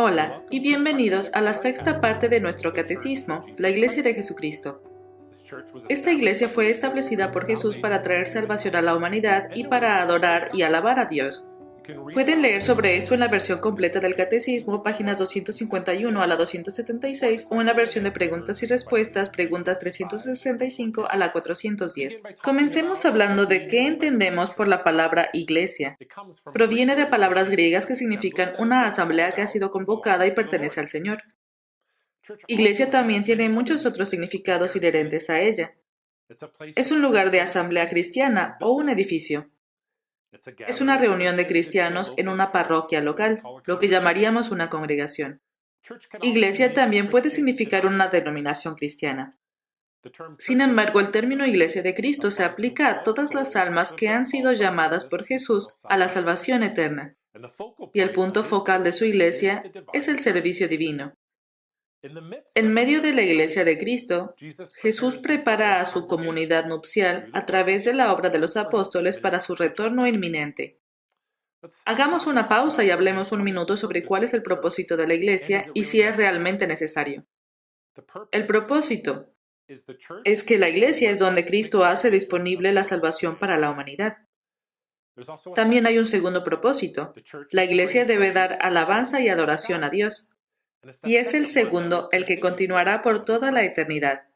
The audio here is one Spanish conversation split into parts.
Hola y bienvenidos a la sexta parte de nuestro catecismo, la Iglesia de Jesucristo. Esta iglesia fue establecida por Jesús para traer salvación a la humanidad y para adorar y alabar a Dios. Pueden leer sobre esto en la versión completa del catecismo, páginas 251 a la 276, o en la versión de preguntas y respuestas, preguntas 365 a la 410. Comencemos hablando de qué entendemos por la palabra iglesia. Proviene de palabras griegas que significan una asamblea que ha sido convocada y pertenece al Señor. Iglesia también tiene muchos otros significados inherentes a ella. Es un lugar de asamblea cristiana o un edificio. Es una reunión de cristianos en una parroquia local, lo que llamaríamos una congregación. Iglesia también puede significar una denominación cristiana. Sin embargo, el término Iglesia de Cristo se aplica a todas las almas que han sido llamadas por Jesús a la salvación eterna. Y el punto focal de su iglesia es el servicio divino. En medio de la Iglesia de Cristo, Jesús prepara a su comunidad nupcial a través de la obra de los apóstoles para su retorno inminente. Hagamos una pausa y hablemos un minuto sobre cuál es el propósito de la Iglesia y si es realmente necesario. El propósito es que la Iglesia es donde Cristo hace disponible la salvación para la humanidad. También hay un segundo propósito. La Iglesia debe dar alabanza y adoración a Dios. Y es el segundo el que continuará por toda la eternidad.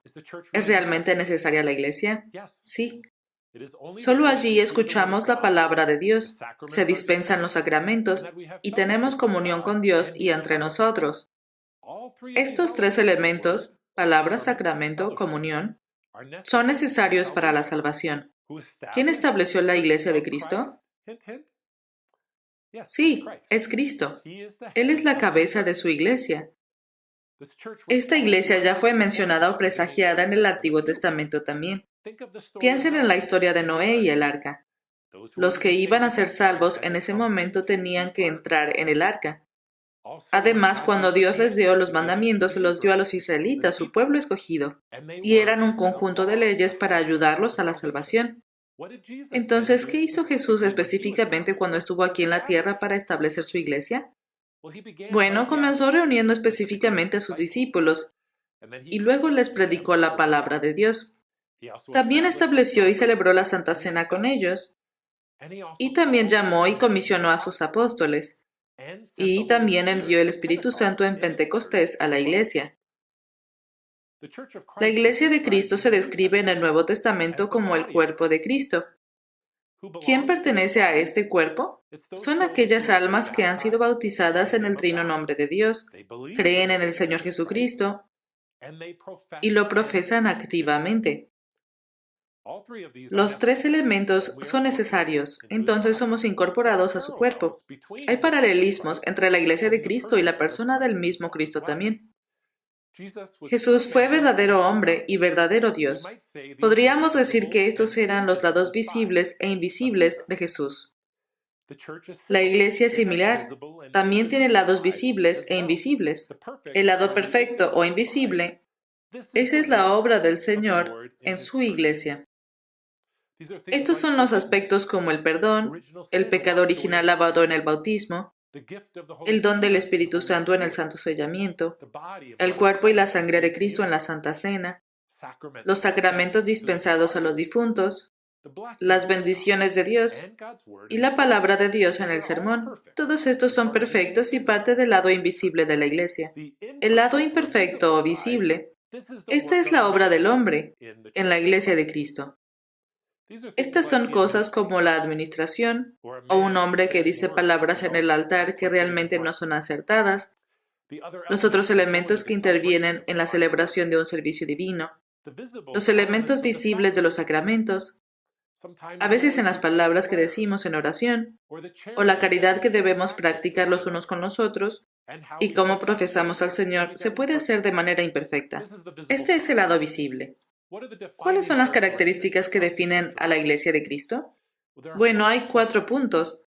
¿Es realmente necesaria la Iglesia? Sí. Solo allí escuchamos la palabra de Dios, se dispensan los sacramentos y tenemos comunión con Dios y entre nosotros. Estos tres elementos, palabra, sacramento, comunión, son necesarios para la salvación. ¿Quién estableció la Iglesia de Cristo? Sí, es Cristo. Él es la cabeza de su iglesia. Esta iglesia ya fue mencionada o presagiada en el Antiguo Testamento también. Piensen en la historia de Noé y el arca. Los que iban a ser salvos en ese momento tenían que entrar en el arca. Además, cuando Dios les dio los mandamientos, se los dio a los israelitas, su pueblo escogido, y eran un conjunto de leyes para ayudarlos a la salvación. Entonces, ¿qué hizo Jesús específicamente cuando estuvo aquí en la tierra para establecer su iglesia? Bueno, comenzó reuniendo específicamente a sus discípulos y luego les predicó la palabra de Dios. También estableció y celebró la Santa Cena con ellos. Y también llamó y comisionó a sus apóstoles. Y también envió el Espíritu Santo en Pentecostés a la iglesia. La iglesia de Cristo se describe en el Nuevo Testamento como el cuerpo de Cristo. ¿Quién pertenece a este cuerpo? Son aquellas almas que han sido bautizadas en el trino nombre de Dios, creen en el Señor Jesucristo y lo profesan activamente. Los tres elementos son necesarios, entonces somos incorporados a su cuerpo. Hay paralelismos entre la iglesia de Cristo y la persona del mismo Cristo también. Jesús fue verdadero hombre y verdadero Dios. Podríamos decir que estos eran los lados visibles e invisibles de Jesús. La iglesia es similar. También tiene lados visibles e invisibles. El lado perfecto o invisible, esa es la obra del Señor en su iglesia. Estos son los aspectos como el perdón, el pecado original lavado en el bautismo, el don del Espíritu Santo en el santo sellamiento, el cuerpo y la sangre de Cristo en la Santa Cena, los sacramentos dispensados a los difuntos, las bendiciones de Dios y la palabra de Dios en el sermón. Todos estos son perfectos y parte del lado invisible de la Iglesia. El lado imperfecto o visible, esta es la obra del hombre en la Iglesia de Cristo. Estas son cosas como la administración, o un hombre que dice palabras en el altar que realmente no son acertadas, los otros elementos que intervienen en la celebración de un servicio divino, los elementos visibles de los sacramentos, a veces en las palabras que decimos en oración, o la caridad que debemos practicar los unos con los otros, y cómo profesamos al Señor se puede hacer de manera imperfecta. Este es el lado visible. ¿Cuáles son las características que definen a la Iglesia de Cristo? Bueno, hay 4 puntos.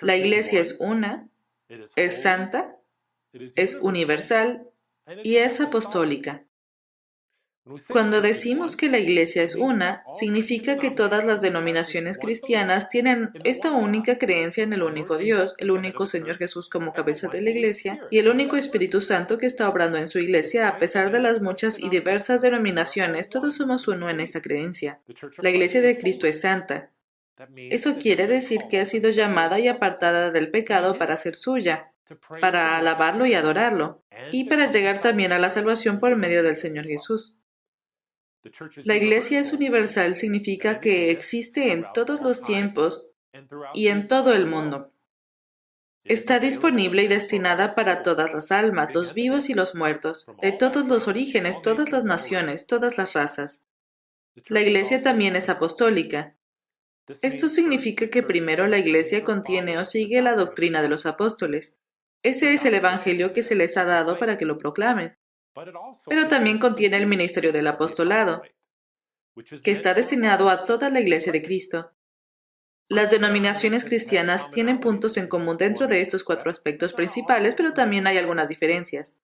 La Iglesia es una, es santa, es universal y es apostólica. Cuando decimos que la Iglesia es una, significa que todas las denominaciones cristianas tienen esta única creencia en el único Dios, el único Señor Jesús como cabeza de la Iglesia, y el único Espíritu Santo que está obrando en su Iglesia a pesar de las muchas y diversas denominaciones. Todos somos uno en esta creencia. La Iglesia de Cristo es santa. Eso quiere decir que ha sido llamada y apartada del pecado para ser suya, para alabarlo y adorarlo, y para llegar también a la salvación por medio del Señor Jesús. La Iglesia es universal significa que existe en todos los tiempos y en todo el mundo. Está disponible y destinada para todas las almas, los vivos y los muertos, de todos los orígenes, todas las naciones, todas las razas. La Iglesia también es apostólica. Esto significa que primero la Iglesia contiene o sigue la doctrina de los apóstoles. Ese es el Evangelio que se les ha dado para que lo proclamen. Pero también contiene el ministerio del apostolado, que está destinado a toda la Iglesia de Cristo. Las denominaciones cristianas tienen puntos en común dentro de estos 4 aspectos principales, pero también hay algunas diferencias.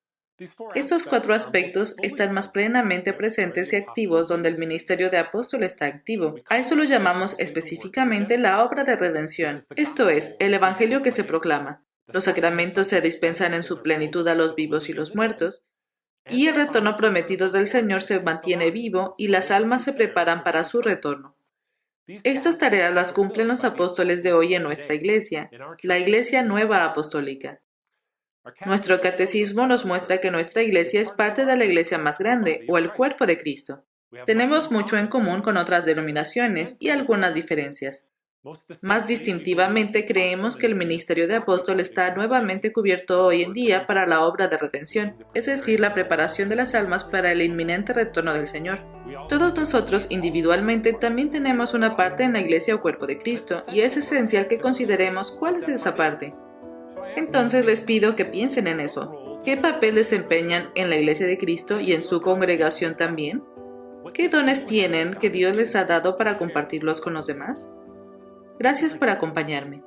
Estos 4 aspectos están más plenamente presentes y activos donde el ministerio de apóstol está activo. A eso lo llamamos específicamente la obra de redención, esto es, el Evangelio que se proclama. Los sacramentos se dispensan en su plenitud a los vivos y los muertos, y el retorno prometido del Señor se mantiene vivo y las almas se preparan para su retorno. Estas tareas las cumplen los apóstoles de hoy en nuestra Iglesia, la Iglesia Nueva Apostólica. Nuestro catecismo nos muestra que nuestra Iglesia es parte de la Iglesia más grande, o el cuerpo de Cristo. Tenemos mucho en común con otras denominaciones y algunas diferencias. Más distintivamente, creemos que el ministerio de apóstol está nuevamente cubierto hoy en día para la obra de redención, es decir, la preparación de las almas para el inminente retorno del Señor. Todos nosotros individualmente también tenemos una parte en la Iglesia o cuerpo de Cristo, y es esencial que consideremos cuál es esa parte. Entonces les pido que piensen en eso. ¿Qué papel desempeñan en la Iglesia de Cristo y en su congregación también? ¿Qué dones tienen que Dios les ha dado para compartirlos con los demás? Gracias por acompañarme.